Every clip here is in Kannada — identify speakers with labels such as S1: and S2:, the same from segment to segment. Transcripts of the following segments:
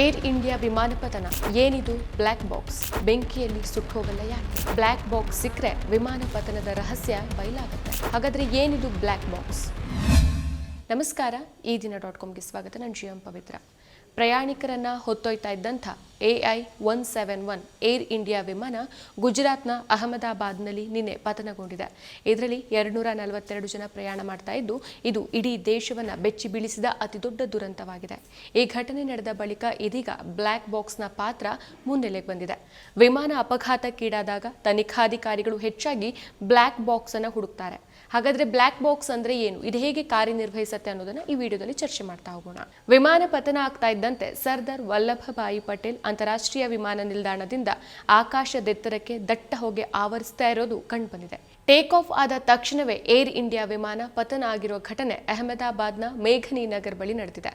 S1: ಏರ್ ಇಂಡಿಯಾ ವಿಮಾನ ಪತನ ಏನಿದು ಬ್ಲ್ಯಾಕ್ ಬಾಕ್ಸ್ ಬೆಂಕಿಯಲ್ಲಿ ಸುಟ್ಟೋಗಲ್ಲ ಯಾಕೆ ಬ್ಲ್ಯಾಕ್ ಬಾಕ್ಸ್ ಸಿಕ್ಕರೆ ವಿಮಾನ ಪತನದ ರಹಸ್ಯ ಬಯಲಾಗುತ್ತೆ ಹಾಗಾದ್ರೆ ಏನಿದು ಬ್ಲ್ಯಾಕ್ ಬಾಕ್ಸ್ ನಮಸ್ಕಾರ ಈ ದಿನ.comಗೆ ಸ್ವಾಗತ ನಾನು ಜಿಎಂ ಪವಿತ್ರ ಪ್ರಯಾಣಿಕರನ್ನ ಹೊತ್ತೊಯ್ತಾ ಇದ್ದಂಥ AI-171 ಏರ್ ಇಂಡಿಯಾ ವಿಮಾನ ಗುಜರಾತ್ನ ಅಹಮದಾಬಾದ್ನಲ್ಲಿ ನಿನ್ನೆ ಪತನಗೊಂಡಿದೆ. ಇದರಲ್ಲಿ 242 ಜನ ಪ್ರಯಾಣ ಮಾಡ್ತಾ ಇದ್ದು ಇದು ಇಡೀ ದೇಶವನ್ನ ಬೆಚ್ಚಿ ಬೀಳಿಸಿದ ಅತಿದೊಡ್ಡ ದುರಂತವಾಗಿದೆ. ಈ ಘಟನೆ ನಡೆದ ಬಳಿಕ ಇದೀಗ ಬ್ಲ್ಯಾಕ್ ಬಾಕ್ಸ್ನ ಪಾತ್ರ ಮುನ್ನೆಲೆಗೆ ಬಂದಿದೆ. ವಿಮಾನ ಅಪಘಾತಕ್ಕೀಡಾದಾಗ ತನಿಖಾಧಿಕಾರಿಗಳು ಹೆಚ್ಚಾಗಿ ಬ್ಲ್ಯಾಕ್ ಬಾಕ್ಸ್ ಅನ್ನು ಹುಡುಕ್ತಾರೆ. ಹಾಗಾದ್ರೆ ಬ್ಲ್ಯಾಕ್ ಬಾಕ್ಸ್ ಅಂದ್ರೆ ಏನು, ಇದು ಹೇಗೆ ಕಾರ್ಯನಿರ್ವಹಿಸುತ್ತೆ ಅನ್ನೋದನ್ನ ಈ ವಿಡಿಯೋದಲ್ಲಿ ಚರ್ಚೆ ಮಾಡ್ತಾ ಹೋಗೋಣ. ವಿಮಾನ ಪತನ ಆಗ್ತಾ ಇದ್ದಂತೆ ಸರ್ದಾರ್ ವಲ್ಲಭಭಾಯಿ ಪಟೇಲ್ ಅಂತಾರಾಷ್ಟ್ರೀಯ ವಿಮಾನ ನಿಲ್ದಾಣದಿಂದ ಆಕಾಶದೆತ್ತರಕ್ಕೆ ದಟ್ಟ ಹೊಗೆ ಆವರಿಸ್ತಾ ಇರೋದು ಕಂಡುಬಂದಿದೆ. ಟೇಕ್ ಆಫ್ ಆದ ತಕ್ಷಣವೇ ಏರ್ ಇಂಡಿಯಾ ವಿಮಾನ ಪತನ ಆಗಿರುವ ಘಟನೆ ಅಹಮದಾಬಾದ್ನ ಮೇಘನಿ ನಗರ್ ಬಳಿ ನಡೆದಿದೆ.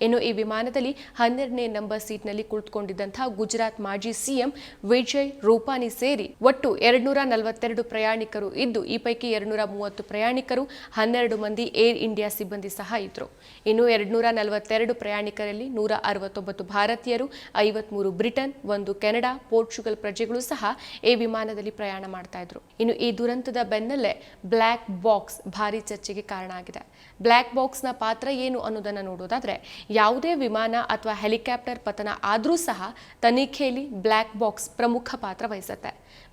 S1: ಇನ್ನು ಈ ವಿಮಾನದಲ್ಲಿ 12ನೇ ನಂಬರ್ ಸೀಟ್ನಲ್ಲಿ ಕುಳಿತುಕೊಂಡಿದ್ದಂತಹ ಗುಜರಾತ್ ಮಾಜಿ ಸಿಎಂ ವಿಜಯ್ ರೂಪಾನಿ ಸೇರಿ ಒಟ್ಟು 242 ಪ್ರಯಾಣಿಕರು ಇದ್ದು ಈ ಪೈಕಿ 230 ಪ್ರಯಾಣಿಕರು 12 ಮಂದಿ ಏರ್ ಇಂಡಿಯಾ ಸಿಬ್ಬಂದಿ ಸಹ ಇದ್ರು. ಇನ್ನು 242 ಪ್ರಯಾಣಿಕರಲ್ಲಿ 169 ಭಾರತೀಯರು, 53 ಬ್ರಿಟನ್, 1 ಕೆನಡಾ, ಪೋರ್ಚುಗಲ್ ಪ್ರಜೆಗಳು ಸಹ ಈ ವಿಮಾನದಲ್ಲಿ ಪ್ರಯಾಣ ಮಾಡ್ತಾ ಇದ್ರು. ಇನ್ನು ಈ ದುರಂತದ ಬೆನ್ನಲ್ಲೇ ಬ್ಲ್ಯಾಕ್ ಬಾಕ್ಸ್ ಭಾರಿ ಚರ್ಚೆಗೆ ಕಾರಣ ಆಗಿದೆ. ಬ್ಲ್ಯಾಕ್ ಬಾಕ್ಸ್ನ ಪಾತ್ರ ಏನು ಅನ್ನೋದನ್ನ ನೋಡೋದಾದ್ರೆ ಯಾವುದೇ ವಿಮಾನ ಅಥವಾ ಹೆಲಿಕಾಪ್ಟರ್ ಪತನ ಆದರೂ ಸಹ ತನಿಖೆಯಲ್ಲಿ ಬ್ಲ್ಯಾಕ್ ಬಾಕ್ಸ್ ಪ್ರಮುಖ ಪಾತ್ರ ವಹಿಸುತ್ತೆ.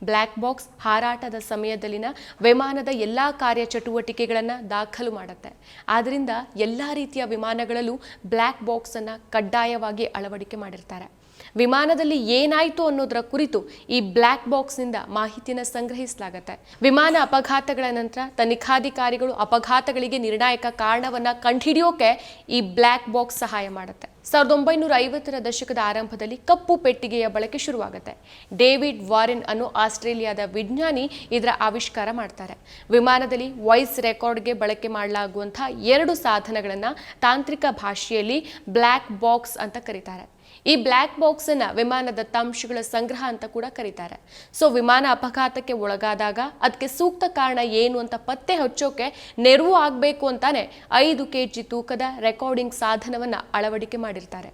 S1: ಬ್ಲ್ಯಾಕ್ ಬಾಕ್ಸ್ ಹಾರಾಟದ ಸಮಯದಲ್ಲಿನ ವಿಮಾನದ ಎಲ್ಲಾ ಕಾರ್ಯಚಟುವಟಿಕೆಗಳನ್ನು ದಾಖಲು ಮಾಡುತ್ತೆ. ಆದ್ದರಿಂದ ಎಲ್ಲಾ ರೀತಿಯ ವಿಮಾನಗಳಲ್ಲೂ ಬ್ಲ್ಯಾಕ್ ಬಾಕ್ಸ್ ಅನ್ನ ಕಡ್ಡಾಯವಾಗಿ ಅಳವಡಿಕೆ ಮಾಡಿರ್ತಾರೆ. ವಿಮಾನದಲ್ಲಿ ಏನಾಯ್ತು ಅನ್ನೋದರ ಕುರಿತು ಈ ಬ್ಲ್ಯಾಕ್ ಬಾಕ್ಸ್ನಿಂದ ಮಾಹಿತಿಯನ್ನು ಸಂಗ್ರಹಿಸಲಾಗುತ್ತೆ. ವಿಮಾನ ಅಪಘಾತಗಳ ನಂತರ ತನಿಖಾಧಿಕಾರಿಗಳು ಅಪಘಾತಗಳಿಗೆ ನಿರ್ಣಾಯಕ ಕಾರಣವನ್ನ ಕಂಡುಹಿಡಿಯೋಕೆ ಈ ಬ್ಲ್ಯಾಕ್ ಬಾಕ್ಸ್ ಸಹಾಯ ಮಾಡುತ್ತೆ. 1950ರ ದಶಕದ ಆರಂಭದಲ್ಲಿ ಕಪ್ಪು ಪೆಟ್ಟಿಗೆಯ ಬಳಕೆ ಶುರುವಾಗುತ್ತೆ. ಡೇವಿಡ್ ವಾರೆನ್ ಅನ್ನೋ ಆಸ್ಟ್ರೇಲಿಯಾದ ವಿಜ್ಞಾನಿ ಇದರ ಆವಿಷ್ಕಾರ ಮಾಡ್ತಾರೆ. ವಿಮಾನದಲ್ಲಿ ವಾಯ್ಸ್ ರೆಕಾರ್ಡ್ಗೆ ಬಳಕೆ ಮಾಡಲಾಗುವಂತಹ 2 ಸಾಧನಗಳನ್ನ ತಾಂತ್ರಿಕ ಭಾಷೆಯಲ್ಲಿ ಬ್ಲ್ಯಾಕ್ ಬಾಕ್ಸ್ ಅಂತ ಕರೀತಾರೆ. ಈ ಬ್ಲ್ಯಾಕ್ ಬಾಕ್ಸ್ ಅನ್ನ ವಿಮಾನದ ದತ್ತಾಂಶಗಳ ಸಂಗ್ರಹ ಅಂತ ಕೂಡ ಕರೀತಾರೆ. ಸೊ ವಿಮಾನ ಅಪಘಾತಕ್ಕೆ ಒಳಗಾದಾಗ ಅದಕ್ಕೆ ಸೂಕ್ತ ಕಾರಣ ಏನು ಅಂತ ಪತ್ತೆ ಹಚ್ಚೋಕೆ ನೆರವು ಆಗಬೇಕು ಅಂತಾನೆ 5 kg ತೂಕದ ರೆಕಾರ್ಡಿಂಗ್ ಸಾಧನವನ್ನ ಅಳವಡಿಕೆ ಮಾಡಿರ್ತಾರೆ.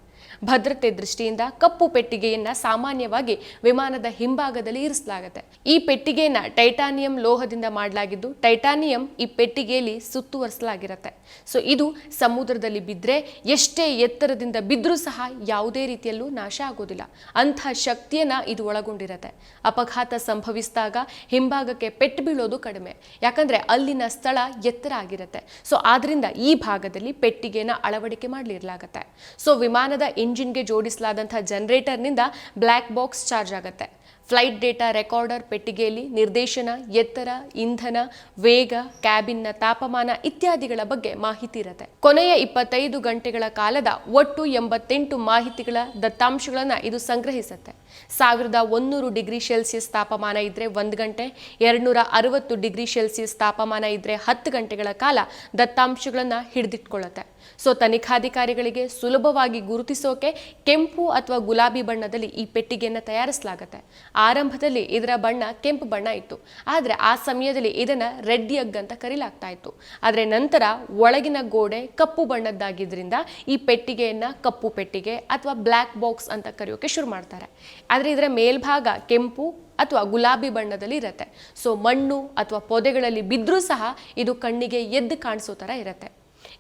S1: ಭದ್ರತೆ ದೃಷ್ಟಿಯಿಂದ ಕಪ್ಪು ಪೆಟ್ಟಿಗೆಯನ್ನ ಸಾಮಾನ್ಯವಾಗಿ ವಿಮಾನದ ಹಿಂಭಾಗದಲ್ಲಿ ಇರಿಸಲಾಗುತ್ತೆ. ಈ ಪೆಟ್ಟಿಗೆಯನ್ನ ಟೈಟಾನಿಯಂ ಲೋಹದಿಂದ ಮಾಡಲಾಗಿದ್ದು ಟೈಟಾನಿಯಂ ಈ ಪೆಟ್ಟಿಗೆಯಲ್ಲಿ ಸುತ್ತುವರಿಸಲಾಗಿರುತ್ತೆ. ಸೊ ಇದು ಸಮುದ್ರದಲ್ಲಿ ಬಿದ್ದರೆ ಎಷ್ಟೇ ಎತ್ತರದಿಂದ ಬಿದ್ದರೂ ಸಹ ಯಾವುದೇ ರೀತಿಯಲ್ಲೂ ನಾಶ ಆಗೋದಿಲ್ಲ. ಅಂಥ ಶಕ್ತಿಯನ್ನ ಇದು ಒಳಗೊಂಡಿರುತ್ತೆ. ಅಪಘಾತ ಸಂಭವಿಸಿದಾಗ ಹಿಂಭಾಗಕ್ಕೆ ಪೆಟ್ಟು ಬೀಳೋದು ಕಡಿಮೆ, ಯಾಕಂದ್ರೆ ಅಲ್ಲಿನ ಸ್ಥಳ ಎತ್ತರ ಆಗಿರುತ್ತೆ. ಸೊ ಆದ್ರಿಂದ ಈ ಭಾಗದಲ್ಲಿ ಪೆಟ್ಟಿಗೆನ ಅಳವಡಿಕೆ ಮಾಡಲಿರಲಾಗುತ್ತೆ. ಸೊ ವಿಮಾನದ ಇಂಜಿನ್ಗೆ ಜೋಡಿಸಲಾದಂತಹ ಜನರೇಟರ್ನಿಂದ ಬ್ಲ್ಯಾಕ್ ಬಾಕ್ಸ್ ಚಾರ್ಜ್ ಆಗುತ್ತೆ. ಫ್ಲೈಟ್ ಡೇಟಾ ರೆಕಾರ್ಡರ್ ಪೆಟ್ಟಿಗೆಯಲ್ಲಿ ನಿರ್ದೇಶನ, ಎತ್ತರ, ಇಂಧನ, ವೇಗ, ಕ್ಯಾಬಿನ್ನ ತಾಪಮಾನ ಇತ್ಯಾದಿಗಳ ಬಗ್ಗೆ ಮಾಹಿತಿ ಇರುತ್ತೆ. ಕೊನೆಯ 25 ಗಂಟೆಗಳ ಕಾಲದ ಒಟ್ಟು 88 ಮಾಹಿತಿಗಳ ದತ್ತಾಂಶಗಳನ್ನ ಇದು ಸಂಗ್ರಹಿಸುತ್ತೆ. 1100 ಡಿಗ್ರಿ ಸೆಲ್ಸಿಯಸ್ ತಾಪಮಾನ ಇದ್ರೆ 1 ಗಂಟೆ, 260 ಡಿಗ್ರಿ ಸೆಲ್ಸಿಯಸ್ ತಾಪಮಾನ ಇದ್ರೆ 10 ಗಂಟೆಗಳ ಕಾಲ ದತ್ತಾಂಶಗಳನ್ನ ಹಿಡಿದಿಟ್ಕೊಳ್ಳುತ್ತೆ. ಸೊ ತನಿಖಾಧಿಕಾರಿಗಳಿಗೆ ಸುಲಭವಾಗಿ ಗುರುತಿಸೋಕೆ ಕೆಂಪು ಅಥವಾ ಗುಲಾಬಿ ಬಣ್ಣದಲ್ಲಿ ಈ ಪೆಟ್ಟಿಗೆಯನ್ನು ತಯಾರಿಸಲಾಗುತ್ತೆ. ಆರಂಭದಲ್ಲಿ ಇದರ ಬಣ್ಣ ಕೆಂಪು ಬಣ್ಣ ಇತ್ತು, ಆದರೆ ಆ ಸಮಯದಲ್ಲಿ ಇದನ್ನ ರೆಡ್ ಎಗ್ ಅಂತ ಕರೀಲಾಗ್ತಾ ಇತ್ತು. ಆದರೆ ನಂತರ ಒಳಗಿನ ಗೋಡೆ ಕಪ್ಪು ಬಣ್ಣದ್ದಾಗಿದ್ದರಿಂದ ಈ ಪೆಟ್ಟಿಗೆಯನ್ನ ಕಪ್ಪು ಪೆಟ್ಟಿಗೆ ಅಥವಾ ಬ್ಲ್ಯಾಕ್ ಬಾಕ್ಸ್ ಅಂತ ಕರೆಯೋಕೆ ಶುರು ಮಾಡ್ತಾರೆ. ಆದರೆ ಇದರ ಮೇಲ್ಭಾಗ ಕೆಂಪು ಅಥವಾ ಗುಲಾಬಿ ಬಣ್ಣದಲ್ಲಿ ಇರುತ್ತೆ. ಸೊ ಮಣ್ಣು ಅಥವಾ ಪೊದೆಗಳಲ್ಲಿ ಬಿದ್ದರೂ ಸಹ ಇದು ಕಣ್ಣಿಗೆ ಎದ್ದು ಕಾಣಿಸೋ ಥರ ಇರುತ್ತೆ.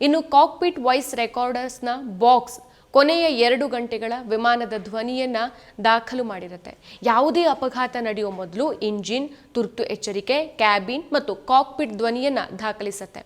S1: ಇನ್ನು ಕಾಕ್ಪಿಟ್ ವಾಯ್ಸ್ ರೆಕಾರ್ಡರ್ಸ್ನ ಬಾಕ್ಸ್ ಕೊನೆಯ 2 ಗಂಟೆಗಳ ವಿಮಾನದ ಧ್ವನಿಯನ್ನ ದಾಖಲು ಮಾಡಿರುತ್ತೆ. ಯಾವುದೇ ಅಪಘಾತ ನಡೆಯುವ ಮೊದಲು ಇಂಜಿನ್, ತುರ್ತು ಎಚ್ಚರಿಕೆ, ಕ್ಯಾಬಿನ್ ಮತ್ತು ಕಾಕ್ಪಿಟ್ ಧ್ವನಿಯನ್ನ ದಾಖಲಿಸುತ್ತೆ.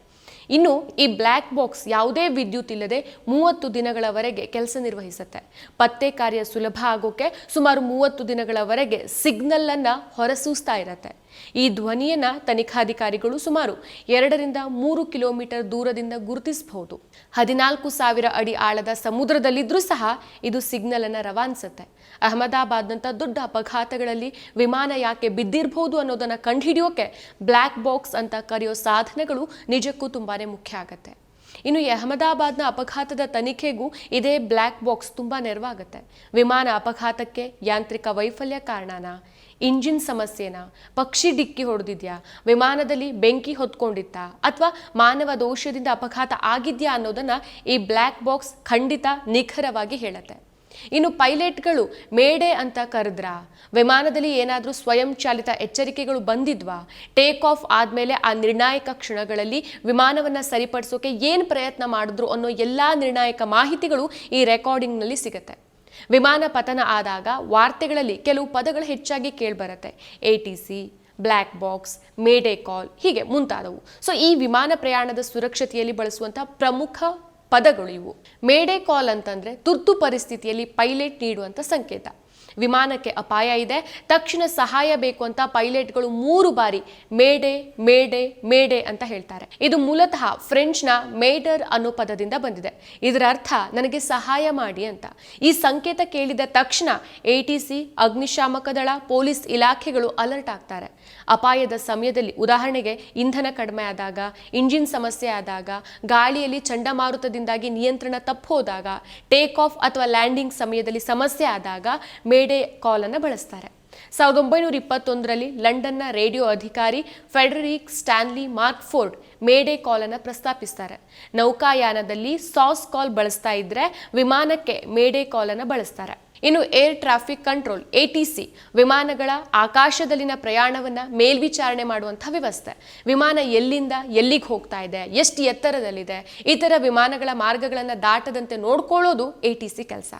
S1: ಇನ್ನು ಈ ಬ್ಲ್ಯಾಕ್ ಬಾಕ್ಸ್ ಯಾವುದೇ ವಿದ್ಯುತ್ ಇಲ್ಲದೆ 30 ದಿನಗಳವರೆಗೆ ಕೆಲಸ ನಿರ್ವಹಿಸುತ್ತೆ. ಪತ್ತೆ ಕಾರ್ಯ ಸುಲಭ ಆಗೋಕೆ ಸುಮಾರು 30 ದಿನಗಳವರೆಗೆ ಸಿಗ್ನಲ್ ಅನ್ನ ಹೊರಸೂಸ್ತಾ ಇರುತ್ತೆ. ಈ ಧ್ವನಿಯನ್ನ ತನಿಖಾಧಿಕಾರಿಗಳು ಸುಮಾರು 2 ರಿಂದ 3 ಕಿಲೋಮೀಟರ್ ದೂರದಿಂದ ಗುರುತಿಸಬಹುದು. 14,000 ಅಡಿ ಆಳದ ಸಮುದ್ರದಲ್ಲಿದ್ರೂ ಸಹ ಇದು ಸಿಗ್ನಲ್ ಅನ್ನ ರವಾನಿಸುತ್ತೆ. ಅಹಮದಾಬಾದ್ನಂತ ದೊಡ್ಡ ಅಪಘಾತಗಳಲ್ಲಿ ವಿಮಾನ ಯಾಕೆ ಬಿದ್ದಿರಬಹುದು ಅನ್ನೋದನ್ನ ಕಂಡುಹಿಡಿಯೋಕೆ ಬ್ಲ್ಯಾಕ್ ಬಾಕ್ಸ್ ಅಂತ ಕರೆಯೋ ಸಾಧನಗಳು ನಿಜಕ್ಕೂ ತುಂಬಾನೇ ಮುಖ್ಯ ಆಗತ್ತೆ. ಇನ್ನು ಈ ಅಹಮದಾಬಾದ್ನ ಅಪಘಾತದ ತನಿಖೆಗೂ ಇದೇ ಬ್ಲ್ಯಾಕ್ ಬಾಕ್ಸ್ ತುಂಬಾ ನೆರವಾಗುತ್ತೆ. ವಿಮಾನ ಅಪಘಾತಕ್ಕೆ ಯಾಂತ್ರಿಕ ವೈಫಲ್ಯ ಕಾರಣನಾ, ಇಂಜಿನ್ ಸಮಸ್ಯೆನಾ, ಪಕ್ಷಿ ಡಿಕ್ಕಿ ಹೊಡೆದಿದ್ಯಾ, ವಿಮಾನದಲ್ಲಿ ಬೆಂಕಿ ಹೊತ್ಕೊಂಡಿತ್ತಾ ಅಥವಾ ಮಾನವ ದೋಷದಿಂದ ಅಪಘಾತ ಆಗಿದ್ಯಾ ಅನ್ನೋದನ್ನ ಈ ಬ್ಲ್ಯಾಕ್ ಬಾಕ್ಸ್ ಖಂಡಿತ ನಿಖರವಾಗಿ ಹೇಳುತ್ತೆ. ಇನ್ನು ಪೈಲಟ್ಗಳು ಮೇಡೆ ಅಂತ ಕರೆದ್ರ, ವಿಮಾನದಲ್ಲಿ ಏನಾದರೂ ಸ್ವಯಂ ಚಾಲಿತ ಎಚ್ಚರಿಕೆಗಳು ಬಂದಿದ್ವಾ, ಟೇಕ್ ಆಫ್ ಆದಮೇಲೆ ಆ ನಿರ್ಣಾಯಕ ಕ್ಷಣಗಳಲ್ಲಿ ವಿಮಾನವನ್ನು ಸರಿಪಡಿಸೋಕೆ ಏನು ಪ್ರಯತ್ನ ಮಾಡಿದ್ರು ಅನ್ನೋ ಎಲ್ಲ ನಿರ್ಣಾಯಕ ಮಾಹಿತಿಗಳು ಈ ರೆಕಾರ್ಡಿಂಗ್ನಲ್ಲಿ ಸಿಗುತ್ತೆ. ವಿಮಾನ ಪತನ ಆದಾಗ ವಾರ್ತೆಗಳಲ್ಲಿ ಕೆಲವು ಪದಗಳು ಹೆಚ್ಚಾಗಿ ಕೇಳಿಬರುತ್ತೆ. ATC, ಬ್ಲ್ಯಾಕ್ ಬಾಕ್ಸ್, ಮೇಡೆ ಕಾಲ್, ಹೀಗೆ ಮುಂತಾದವು. ಸೊ ಈ ವಿಮಾನ ಪ್ರಯಾಣದ ಸುರಕ್ಷತೆಯಲ್ಲಿ ಬಳಸುವಂಥ ಪ್ರಮುಖ ಪದಗಳು ಇವು. ಮೇಡೆ ಕಾಲ್ ಅಂತಂದ್ರೆ ತುರ್ತು ಪರಿಸ್ಥಿತಿಯಲ್ಲಿ ಪೈಲಟ್ ನೀಡುವಂಥ ಸಂಕೇತ. ವಿಮಾನಕ್ಕೆ ಅಪಾಯ ಇದೆ, ತಕ್ಷಣ ಸಹಾಯ ಬೇಕು ಅಂತ ಪೈಲಟ್ಗಳು 3 ಬಾರಿ ಮೇಡೆ ಮೇಡೆ ಮೇಡೆ ಅಂತ ಹೇಳ್ತಾರೆ. ಇದು ಮೂಲತಃ ಫ್ರೆಂಚ್ನ ಮೇಡರ್ ಅನ್ನೋ ಪದದಿಂದ ಬಂದಿದೆ. ಇದರ ಅರ್ಥ ನನಗೆ ಸಹಾಯ ಮಾಡಿ ಅಂತ. ಈ ಸಂಕೇತ ಕೇಳಿದ ತಕ್ಷಣ ATC, ಅಗ್ನಿಶಾಮಕ ದಳ, ಪೊಲೀಸ್ ಇಲಾಖೆಗಳು ಅಲರ್ಟ್ ಆಗ್ತಾರೆ. ಅಪಾಯದ ಸಮಯದಲ್ಲಿ, ಉದಾಹರಣೆಗೆ ಇಂಧನ ಕಡಿಮೆ ಆದಾಗ, ಇಂಜಿನ್ ಸಮಸ್ಯೆ ಆದಾಗ, ಗಾಳಿಯಲ್ಲಿ ಚಂಡಮಾರುತದಿಂದಾಗಿ ನಿಯಂತ್ರಣ ತಪ್ಪೋದಾಗ, ಟೇಕ್ ಆಫ್ ಅಥವಾ ಲ್ಯಾಂಡಿಂಗ್ ಸಮಯದಲ್ಲಿ ಸಮಸ್ಯೆ ಆದಾಗ ಮೇಡೆ ಕಾಲ್ ಅನ್ನು ಬಳಸ್ತಾರೆ. 1921ರಲ್ಲಿ ಲಂಡನ್ನ ರೇಡಿಯೋ ಅಧಿಕಾರಿ ಫೆಡರಿಕ್ ಸ್ಟ್ಯಾನ್ಲಿ ಮಾರ್ಕ್ಫೋರ್ಡ್ ಮೇಡೆ ಕಾಲ್ ಅನ್ನು ಪ್ರಸ್ತಾಪಿಸ್ತಾರೆ. ನೌಕಾಯಾನದಲ್ಲಿ ಸಾಸ್ ಕಾಲ್ ಬಳಸ್ತಾ ಇದ್ರೆ ವಿಮಾನಕ್ಕೆ ಮೇಡೆ ಕಾಲ್ ಅನ್ನು ಬಳಸ್ತಾರೆ. ಇನ್ನು ಏರ್ ಟ್ರಾಫಿಕ್ ಕಂಟ್ರೋಲ್ ATC ವಿಮಾನಗಳ ಆಕಾಶದಲ್ಲಿನ ಪ್ರಯಾಣವನ್ನ ಮೇಲ್ವಿಚಾರಣೆ ಮಾಡುವಂಥ ವ್ಯವಸ್ಥೆ. ವಿಮಾನ ಎಲ್ಲಿಂದ ಎಲ್ಲಿಗೆ ಹೋಗ್ತಾ ಇದೆ, ಎಷ್ಟು ಎತ್ತರದಲ್ಲಿದೆ, ಇತರ ವಿಮಾನಗಳ ಮಾರ್ಗಗಳನ್ನು ದಾಟದಂತೆ ನೋಡ್ಕೊಳ್ಳೋದು ATC ಕೆಲಸ.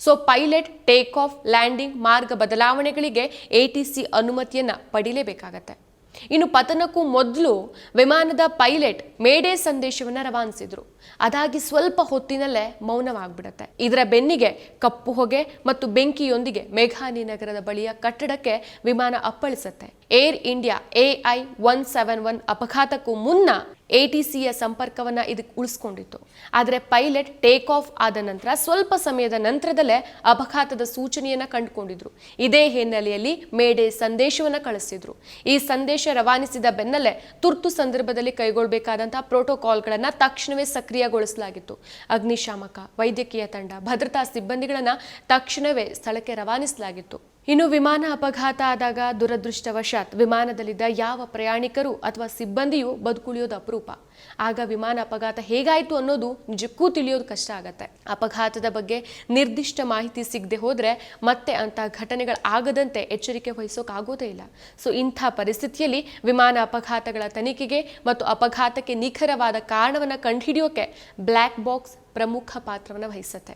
S1: So pilot take off, landing, ಮಾರ್ಗ ಬದಲಾವಣೆಗಳಿಗೆ ATC ಅನುಮತಿಯನ್ನ ಪಡಿಲೇಬೇಕಾಗತ್ತೆ. ಇನ್ನು ಪತನಕ್ಕೂ ಮೊದಲು ವಿಮಾನದ ಪೈಲಟ್ ಮೇಡೆ ಸಂದೇಶವನ್ನು ರವಾನಿಸಿದ್ರು. ಅದಾಗಿ ಸ್ವಲ್ಪ ಹೊತ್ತಿನಲ್ಲೇ ಮೌನವಾಗ್ಬಿಡತ್ತೆ. ಇದರ ಬೆನ್ನಿಗೆ ಕಪ್ಪು ಹೊಗೆ ಮತ್ತು ಬೆಂಕಿಯೊಂದಿಗೆ ಮೇಘಾನಿ ನಗರದ ಬಳಿಯ ಕಟ್ಟಡಕ್ಕೆ ವಿಮಾನ ಅಪ್ಪಳಿಸುತ್ತೆ. ಏರ್ ಇಂಡಿಯಾ AI-171 ಅಪಘಾತಕ್ಕೂ ಮುನ್ನ ATCಯ ಸಂಪರ್ಕವನ್ನ ಇದಕ್ಕೆ ಉಳಿಸ್ಕೊಂಡಿತ್ತು. ಆದರೆ ಪೈಲಟ್ ಟೇಕ್ ಆಫ್ ಆದ ನಂತರ ಸ್ವಲ್ಪ ಸಮಯದ ನಂತರದಲ್ಲೇ ಅಪಘಾತದ ಸೂಚನೆಯನ್ನ ಕಂಡುಕೊಂಡಿದ್ರು. ಇದೇ ಹಿನ್ನೆಲೆಯಲ್ಲಿ ಮೇಡೆ ಸಂದೇಶವನ್ನ ಕಳಿಸಿದ್ರು. ಈ ಸಂದೇಶ ರವಾನಿಸಿದ ಬೆನ್ನಲ್ಲೇ ತುರ್ತು ಸಂದರ್ಭದಲ್ಲಿ ಕೈಗೊಳ್ಳಬೇಕಾದಂತಹ ಪ್ರೋಟೋಕಾಲ್ಗಳನ್ನ ತಕ್ಷಣವೇ ಸಕ್ರಿಯಗೊಳಿಸಲಾಗಿತ್ತು. ಅಗ್ನಿಶಾಮಕ, ವೈದ್ಯಕೀಯ ತಂಡ, ಭದ್ರತಾ ಸಿಬ್ಬಂದಿಗಳನ್ನ ತಕ್ಷಣವೇ ಸ್ಥಳಕ್ಕೆ ರವಾನಿಸಲಾಗಿತ್ತು. ಇನ್ನು ವಿಮಾನ ಅಪಘಾತ ಆದಾಗ ದುರದೃಷ್ಟವಶಾತ್ ವಿಮಾನದಲ್ಲಿದ್ದ ಯಾವ ಪ್ರಯಾಣಿಕರು ಅಥವಾ ಸಿಬ್ಬಂದಿಯೂ ಬದುಕುಳಿಯೋದು ಅಪರೂಪ. ಆಗ ವಿಮಾನ ಅಪಘಾತ ಹೇಗಾಯಿತು ಅನ್ನೋದು ನಿಜಕ್ಕೂ ತಿಳಿಯೋದು ಕಷ್ಟ ಆಗತ್ತೆ. ಅಪಘಾತದ ಬಗ್ಗೆ ನಿರ್ದಿಷ್ಟ ಮಾಹಿತಿ ಸಿಗದೆ ಹೋದ್ರೆ ಮತ್ತೆ ಅಂತ ಘಟನೆಗಳಾಗದಂತೆ ಎಚ್ಚರಿಕೆ ವಹಿಸೋಕ್ಕಾಗೋದೇ ಇಲ್ಲ. ಸೊ ಇಂಥ ಪರಿಸ್ಥಿತಿಯಲ್ಲಿ ವಿಮಾನ ಅಪಘಾತಗಳ ತನಿಖೆಗೆ ಮತ್ತು ಅಪಘಾತಕ್ಕೆ ನಿಖರವಾದ ಕಾರಣವನ್ನು ಕಂಡುಹಿಡಿಯೋಕೆ ಬ್ಲ್ಯಾಕ್ ಬಾಕ್ಸ್ ಪ್ರಮುಖ ಪಾತ್ರವನ್ನು ವಹಿಸುತ್ತೆ.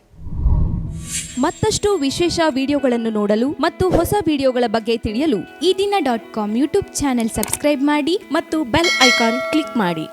S2: ಮತ್ತಷ್ಟು ವಿಶೇಷ ವಿಡಿಯೋಗಳನ್ನು ನೋಡಲು ಮತ್ತು ಹೊಸ ವಿಡಿಯೋಗಳ ಬಗ್ಗೆ ತಿಳಿಯಲು
S3: EDina.com ಯೂಟ್ಯೂಬ್ ಚಾನೆಲ್ ಸಬ್ಸ್ಕ್ರೈಬ್ ಮಾಡಿ
S2: ಮತ್ತು ಬೆಲ್ ಐಕಾನ್ ಕ್ಲಿಕ್ ಮಾಡಿ.